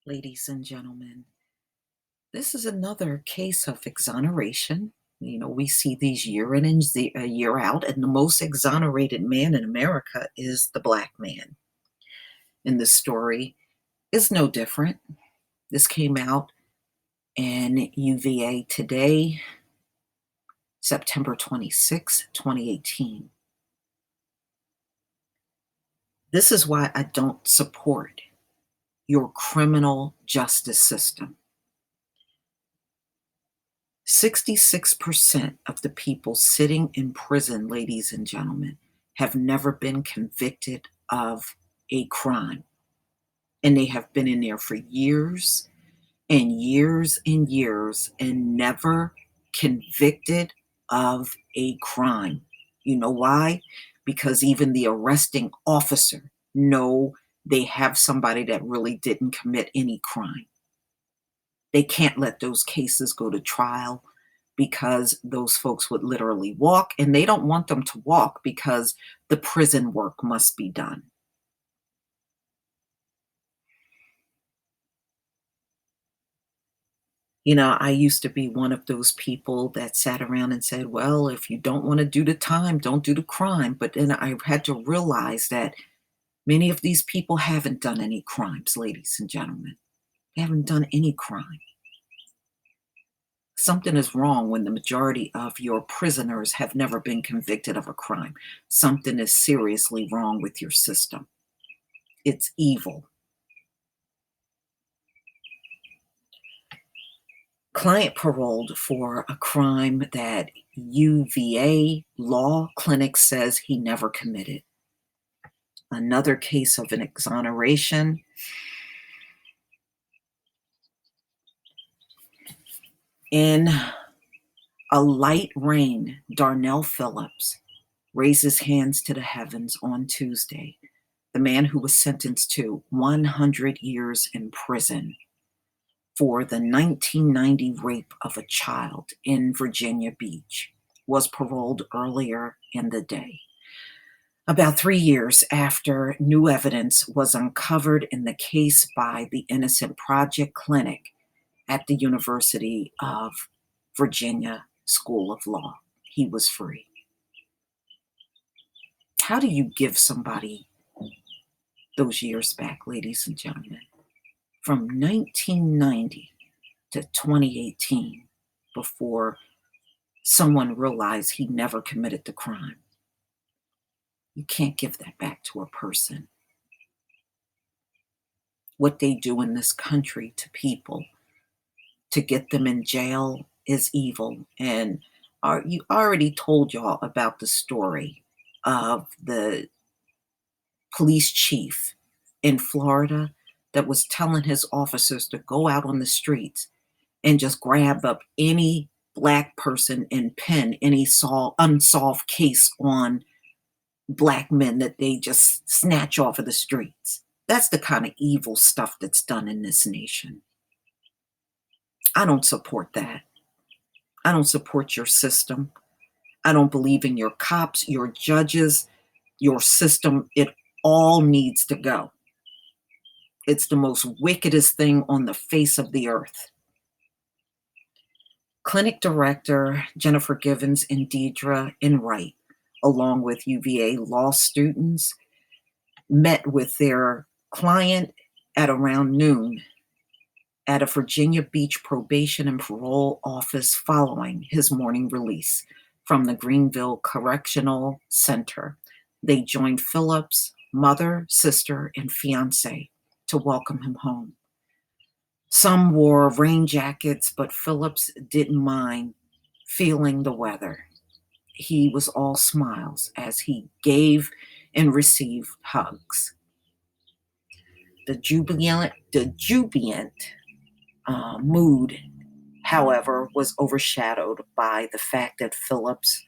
Ladies and gentlemen, this is another case of exoneration. We see these year in and year out, and the most exonerated man in America is the black man. And this story is no different. This came out in UVA today, September 26, 2018. This is why I don't support your criminal justice system. 66% of the people sitting in prison, ladies and gentlemen, have never been convicted of a crime. And they have been in there for years and years and years and never convicted of a crime. You know why? Because even the arresting officer know they have somebody that really didn't commit any crime. They can't let those cases go to trial because those folks would literally walk, and they don't want them to walk because the prison work must be done. I used to be one of those people that sat around and said, well, if you don't want to do the time, don't do the crime. But then I had to realize that many of these people haven't done any crimes, ladies and gentlemen. They haven't done any crime. Something is wrong when the majority of your prisoners have never been convicted of a crime. Something is seriously wrong with your system. It's evil. Client paroled for a crime that UVA Law Clinic says he never committed. Another case of an exoneration. In a light rain, Darnell Phillips raised his hands to the heavens on Tuesday, the man who was sentenced to 100 years in prison for the 1990 rape of a child in Virginia Beach, was paroled earlier in the day. About 3 years after new evidence was uncovered in the case by the Innocent Project Clinic at the University of Virginia School of Law, he was free. How do you give somebody those years back, ladies and gentlemen? From 1990 to 2018, before someone realized he never committed the crime. You can't give that back to a person. What they do in this country to people to get them in jail is evil. And you already told y'all about the story of the police chief in Florida that was telling his officers to go out on the streets and just grab up any black person and pin any unsolved case on black men that they just snatch off of the streets. That's the kind of evil stuff that's done in this nation. I don't support that. I don't support your system. I don't believe in your cops, your judges, your system. It all needs to go. It's the most wickedest thing on the face of the earth. Clinic director Jennifer Givens and Deidre Enright, along with UVA law students, met with their client at around noon at a Virginia Beach probation and parole office following his morning release from the Greenville Correctional Center. They joined Phillips' mother, sister, and fiance to welcome him home. Some wore rain jackets, but Phillips didn't mind feeling the weather. He was all smiles as he gave and received hugs. The jubilant mood, however, was overshadowed by the fact that Phillips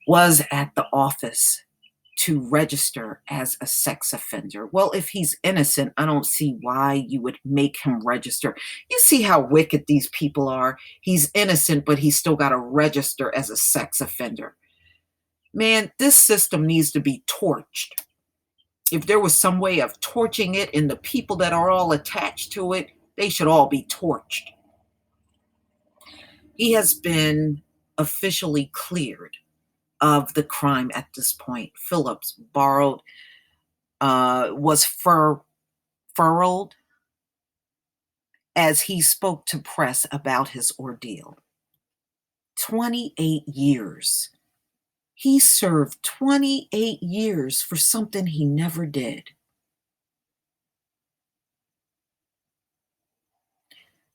was at the office to register as a sex offender. Well, if he's innocent, I don't see why you would make him register. You see how wicked these people are. He's innocent, but he's still got to register as a sex offender. Man, this system needs to be torched. If there was some way of torching it and the people that are all attached to it They should all be torched. He has been officially cleared of the crime at this point. Phillips was furled as he spoke to press about his ordeal. 28 years. He served 28 years for something he never did.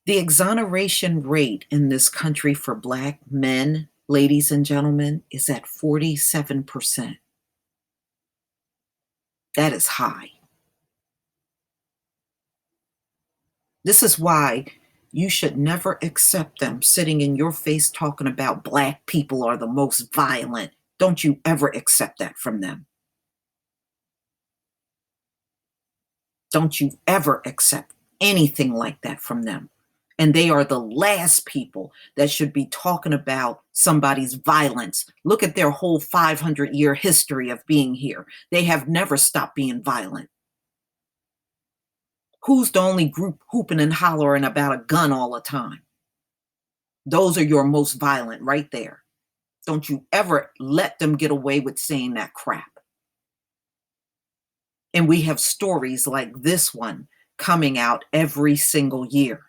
The exoneration rate in this country for Black men, ladies and gentlemen, is at 47%. That is high. This is why you should never accept them sitting in your face talking about Black people are the most violent. Don't you ever accept that from them. Don't you ever accept anything like that from them. And they are the last people that should be talking about somebody's violence. Look at their whole 500-year history of being here. They have never stopped being violent. Who's the only group hooping and hollering about a gun all the time? Those are your most violent right there. Don't you ever let them get away with saying that crap. And we have stories like this one coming out every single year.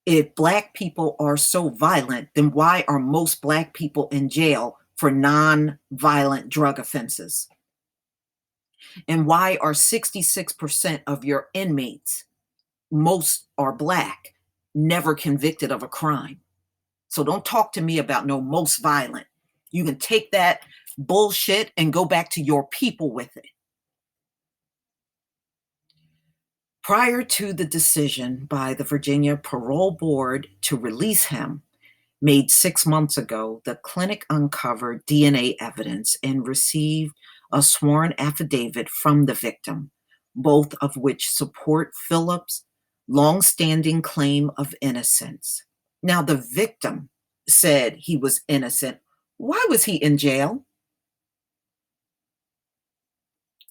If Black people are so violent, then why are most Black people in jail for non-violent drug offenses? And why are 66% of your inmates, most are Black, never convicted of a crime? So don't talk to me about no most violent. You can take that bullshit and go back to your people with it. Prior to the decision by the Virginia Parole Board to release him, made 6 months ago, the clinic uncovered DNA evidence and received a sworn affidavit from the victim, both of which support Phillips' long-standing claim of innocence. Now, the victim said he was innocent. Why was he in jail?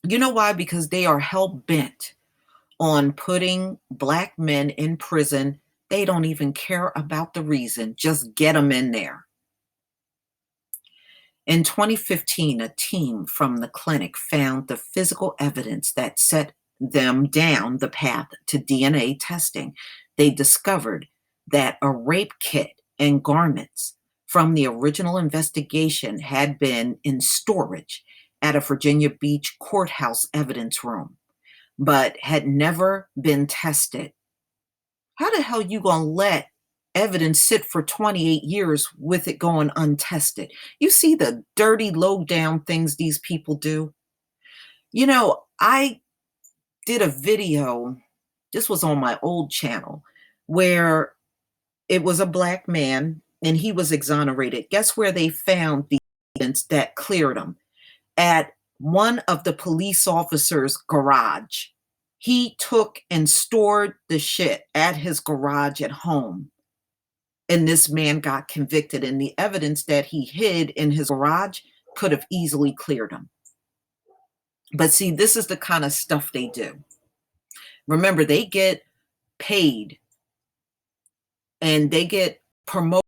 You know why? Because they are hell-bent on putting Black men in prison. They don't even care about the reason. Just get them in there. In 2015, a team from the clinic found the physical evidence that set them down the path to DNA testing. They discovered that a rape kit and garments from the original investigation had been in storage at a Virginia Beach courthouse evidence room, but had never been tested. How the hell you gonna let evidence sit for 28 years with it going untested? You see the dirty, low down things these people do? You know, I did a video, this was on my old channel, where it was a Black man and he was exonerated. Guess where they found the evidence that cleared him? At one of the police officers' garage. He took and stored the shit at his garage at home. And this man got convicted, and the evidence that he hid in his garage could have easily cleared him. But see, this is the kind of stuff they do. Remember, they get paid and they get promoted.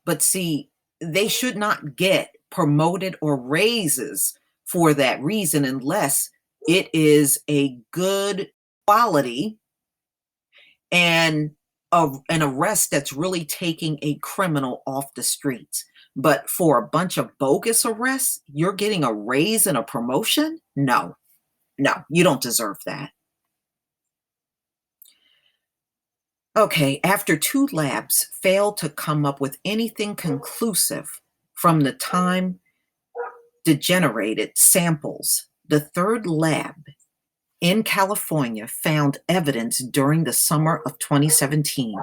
But see, they should not get promoted or raises for that reason unless it is a good quality and an arrest that's really taking a criminal off the streets. But for a bunch of bogus arrests, you're getting a raise and a promotion? No, you don't deserve that. Okay, after 2 labs failed to come up with anything conclusive from the time degenerated samples, the 3rd lab in California found evidence during the summer of 2017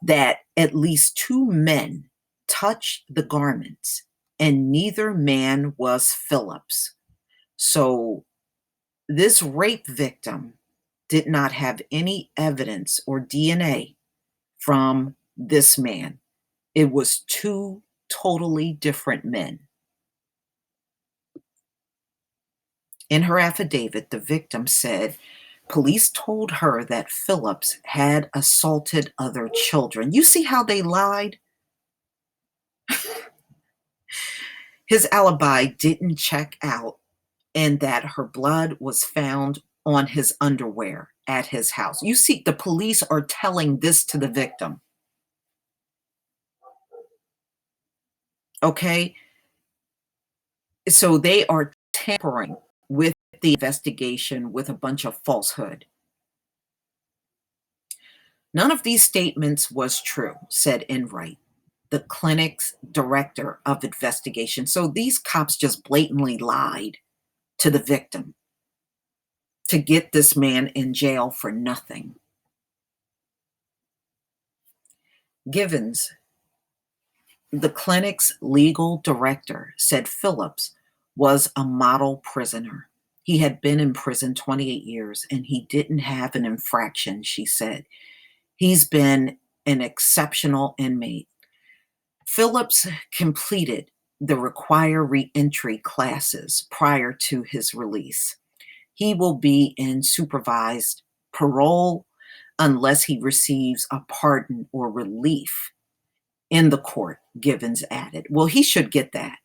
that at least 2 men touched the garments, and neither man was Phillips. So this rape victim did not have any evidence or DNA from this man. It was 2 totally different men. In her affidavit, the victim said police told her that Phillips had assaulted other children. You see how they lied? His alibi didn't check out, and that her blood was found on his underwear at his house. You see, the police are telling this to the victim. Okay? So they are tampering with the investigation with a bunch of falsehood. None of these statements was true, said Enright, the clinic's director of investigation. So these cops just blatantly lied to the victim to get this man in jail for nothing. Givens, the clinic's legal director, said Phillips was a model prisoner. He had been in prison 28 years and he didn't have an infraction, she said. He's been an exceptional inmate. Phillips completed the required reentry classes prior to his release. He will be in supervised parole unless he receives a pardon or relief in the court, Givens added. Well, he should get that.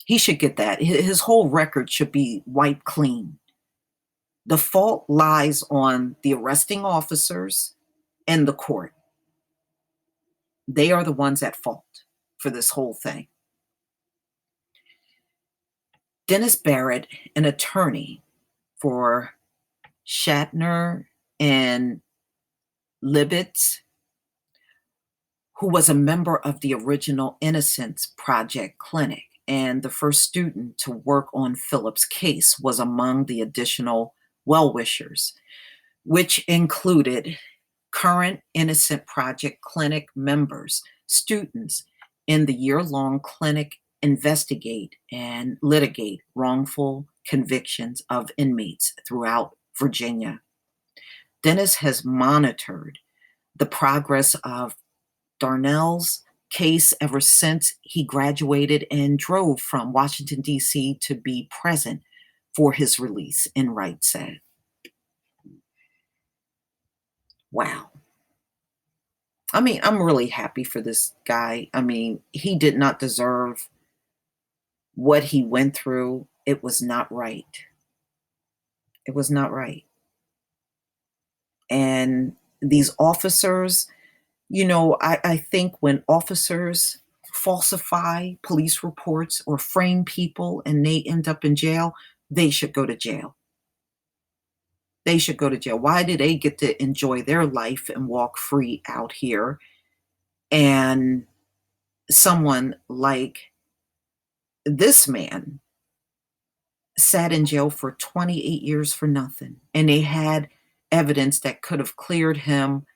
He should get that. His whole record should be wiped clean. The fault lies on the arresting officers and the court. They are the ones at fault for this whole thing. Dennis Barrett, an attorney for Shatner and Libetz, who was a member of the original Innocence Project Clinic and the first student to work on Phillips' case, was among the additional well-wishers, which included current Innocent Project Clinic members, students in the year-long clinic investigate and litigate wrongful convictions of inmates throughout Virginia. Dennis has monitored the progress of Darnell's case ever since he graduated and drove from Washington, D.C. to be present for his release, Enright said. Wow. I mean, I'm really happy for this guy. I mean, he did not deserve what he went through. It was not right. It was not right. And these officers, I think when officers falsify police reports or frame people and they end up in jail, they should go to jail. They should go to jail. Why do they get to enjoy their life and walk free out here? And someone like this man sat in jail for 28 years for nothing. And they had evidence that could have cleared him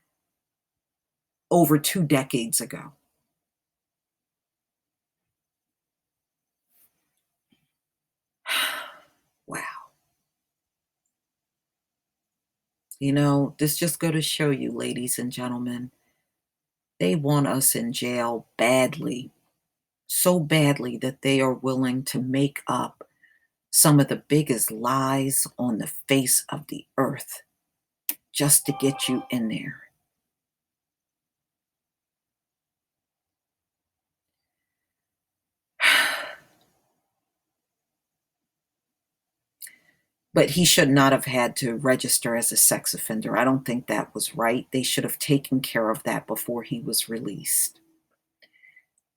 over 2 decades ago. Wow. This just go to show you, ladies and gentlemen, they want us in jail badly, so badly that they are willing to make up some of the biggest lies on the face of the earth just to get you in there. But he should not have had to register as a sex offender. I don't think that was right. They should have taken care of that before he was released.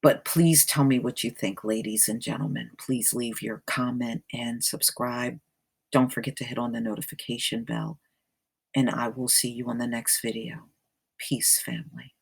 But please tell me what you think, ladies and gentlemen. Please leave your comment and subscribe. Don't forget to hit on the notification bell. And I will see you on the next video. Peace, family.